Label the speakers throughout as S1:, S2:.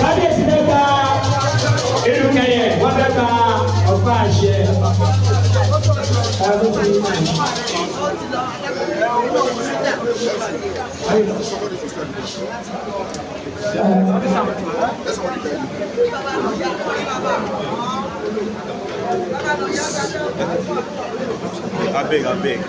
S1: Kábíyèsí mẹ́ta inú kẹyẹ wọ́n mẹ́ta ọ̀fà àṣẹ.
S2: Abeg.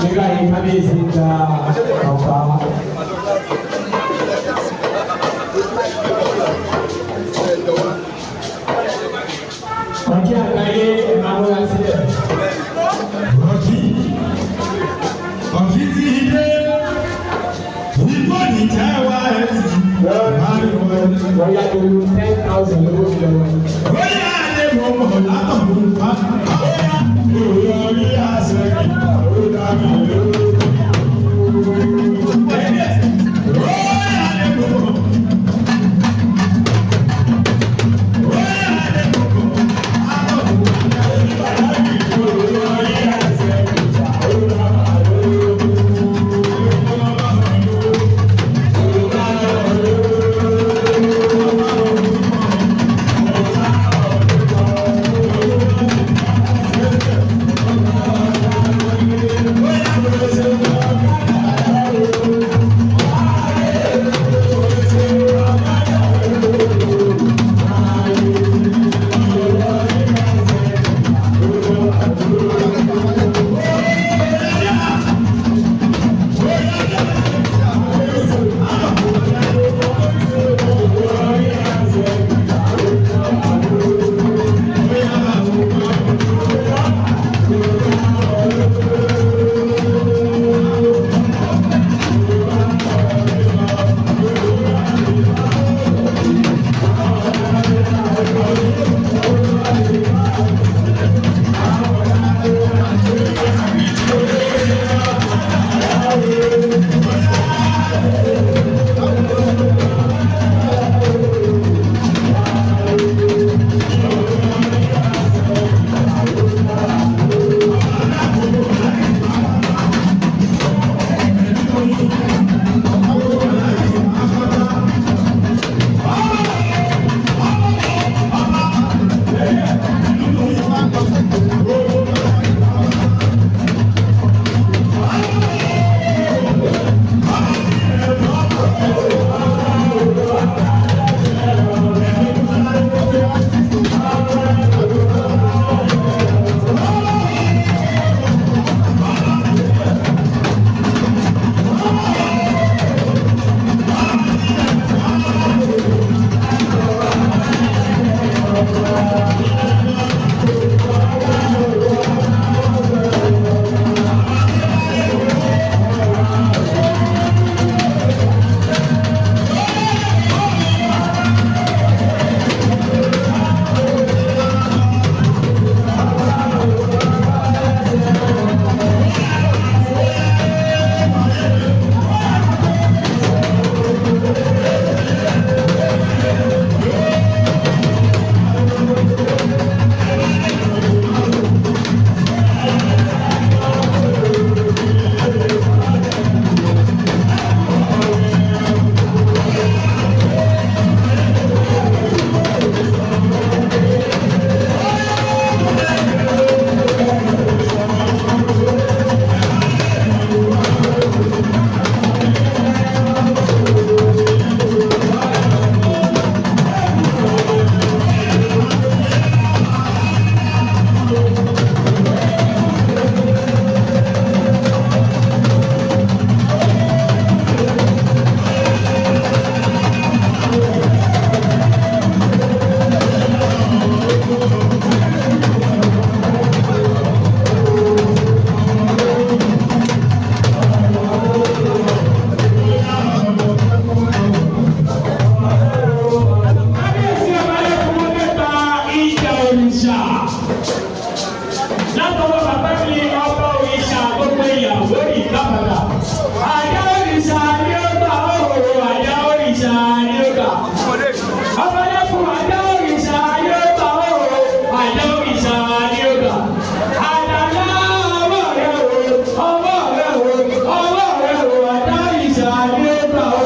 S1: Nígbà yìí kábíyèsí ń gba ọ̀pá. Ọjí àgbáyé ìmàmúra sílẹ̀.
S3: Ọjí ti dé. Nígbà ní jáwá ẹ̀ ti.
S1: Wọ́n yá lórí 10,000 lówó fi lọ́wọ́.
S3: Ó yá lé mọ̀ mọ̀ látọ̀kùn pa. Orí àṣẹ ó dá mi lórí. Ó yá lé mọ̀ mọ̀.
S1: Àyà òrìṣà ni ó gbà ó, àyà òrìṣà ni ó gbà. Ọmọdé fún àyà òrìṣà ni ó gbà ó, àyà òrìṣà ni ó gbà. Àdàlá ọwọ́ rẹ̀ o, ọwọ́ rẹ̀ o, ọwọ́ rẹ̀ o, àyà òrìṣà ni ó gbà ó.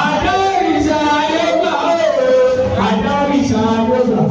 S1: Àyà òrìṣà ni ó gbà ó, àyà òrìṣà ni ó gbà.